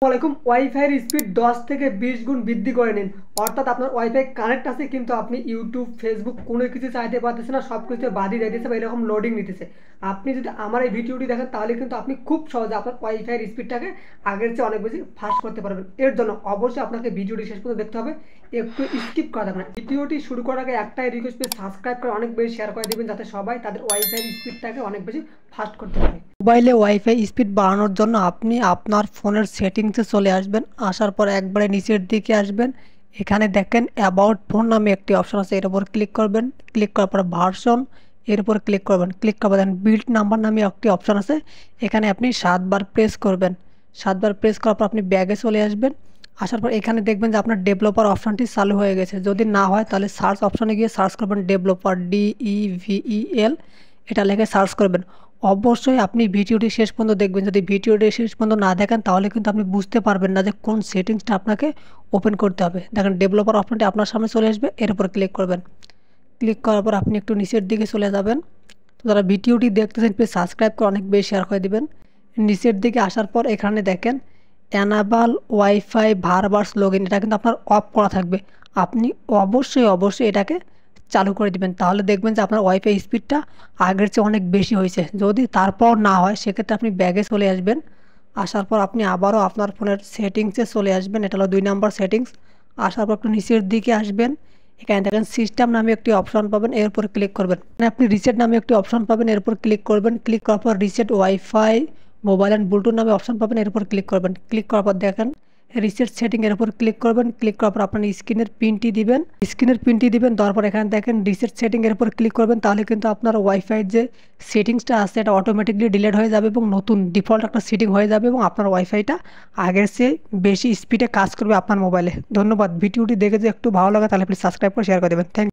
ওয়ালাইকুম। ওয়াইফাইয়ের স্পিড 10 থেকে 20 গুণ বৃদ্ধি করে নিন। অর্থাৎ আপনার ওয়াইফাই কানেক্ট আছে কিন্তু আপনি ইউটিউব ফেসবুক কোনো কিছু চাইতে পারতেছেন না, সব কিছু বাদই যাইতেছে বা এরকম লোডিং নিতেছে। আপনি যদি আমার এই ভিডিওটি দেখেন তাহলে কিন্তু আপনি খুব সহজে আপনার ওয়াইফাইয়ের স্পিডটাকে আগের চেয়ে অনেক বেশি ফাস্ট করতে পারবেন। এর জন্য অবশ্যই আপনাকে ভিডিওটি শেষ পর্যন্ত দেখতে হবে, একটু স্কিপ করা যাবে না। ভিডিওটি শুরু করার আগে একটাই রিকোয়েস্ট, সাবস্ক্রাইব করে অনেক বেশি শেয়ার করে দেবেন যাতে সবাই তাদের ওয়াইফাইয়ের স্পিডটাকে অনেক বেশি ফাস্ট করতে পারে। মোবাইলে ওয়াইফাই স্পিড বাড়ানোর জন্য আপনি আপনার ফোনের সেটিংসে চলে আসবেন। আসার পর একবারে নিচের দিকে আসবেন, এখানে দেখেন অ্যাবাউট ফোন নামে একটি অপশন আছে, এর উপর ক্লিক করবেন। ক্লিক করার পর ভার্সন, এর উপর ক্লিক করবেন। ক্লিক করবেন দেন বিল্ড নাম্বার নামে একটি অপশন আছে, এখানে আপনি 7 বার প্রেস করবেন। 7 বার প্রেস করার পর আপনি ব্যাগে চলে আসবেন। আসার পর এখানে দেখবেন যে আপনার ডেভেলপার অপশনটি চালু হয়ে গেছে। যদি না হয় তাহলে সার্চ অপশনে গিয়ে সার্চ করবেন ডেভেলপার, DEVEL, এটা লিখে সার্চ করবেন। অবশ্যই আপনি ভিডিওটি শেষ পর্যন্ত দেখবেন। যদি ভিডিওটি শেষ পর্যন্ত না দেখেন তাহলে কিন্তু আপনি বুঝতে পারবেন না যে কোন সেটিংসটা আপনাকে ওপেন করতে হবে। দেখেন ডেভেলপার অপশনটি আপনার সামনে চলে আসবে, এর উপর ক্লিক করবেন। ক্লিক করার পর আপনি একটু নিচের দিকে চলে যাবেন। তো যারা ভিডিওটি দেখতেছেন প্লিজ সাবস্ক্রাইব করে অনেক বেশি শেয়ার করে দিবেন। নিচের দিকে আসার পর এখানে দেখেন অ্যানাবল ওয়াইফাই ভারবার্স লগইন, এটা কিন্তু আপনার অফ করা থাকবে। আপনি অবশ্যই এটাকে চালু করে দিবেন, তাহলে দেখবেন যে আপনার ওয়াইফাই স্পিডটা আগের চেয়ে অনেক বেশি হয়েছে। যদি তারপর না হয় সেক্ষেত্রে আপনি ব্যাগে চলে আসবেন। আসার পর আপনি আবারও আপনার ফোনের সেটিংসে চলে আসবেন, এটা হলো 2 নম্বর সেটিংস। আসার পর একটু নিচের দিকে আসবেন, এখানে দেখেন সিস্টেম নামে একটি অপশন পাবেন, এর উপর ক্লিক করবেন। আপনি রিসেট নামে একটি অপশন পাবেন, এর উপর ক্লিক করবেন। ক্লিক করার পর reset wifi mobile and Bluetooth নামে অপশন পাবেন, এর উপর ক্লিক করবেন। ক্লিক করার পর দেখেন রিসেট সেটিং, এর উপর ক্লিক করবেন। ক্লিক করার পর আপনার স্ক্রিনের পিনটি দিবেন। তারপর এখানে দেখেন রিসেট সেটিং, এর উপর ক্লিক করবেন। তাহলে কিন্তু আপনার ওয়াইফাই যে সেটিংসটা আছে এটা অটোমেটিকলি ডিলিট হয়ে যাবে এবং নতুন ডিফল্ট একটা সেটিং হয়ে যাবে এবং আপনার ওয়াইফাইটা আগের চেয়ে বেশি স্পিডে কাজ করবে আপনার মোবাইলে। ধন্যবাদ। ভিডিওটি দেখে যদি একটু ভালো লাগে তাহলে প্লিজ সাবস্ক্রাইব করে শেয়ার করে দেবেন। থ্যাংক